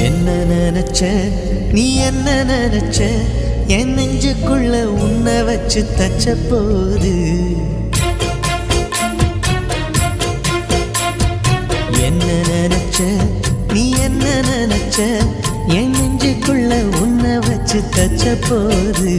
என்ன நினைச்ச நீ என்ன நினைச்ச என் நெஞ்சுக்குள்ள உன்னை வச்சு தச்ச போது என்ன நினைச்ச நீ என்ன நினைச்ச என் நெஞ்சுக்குள்ள உன்னை வச்சு தச்ச போது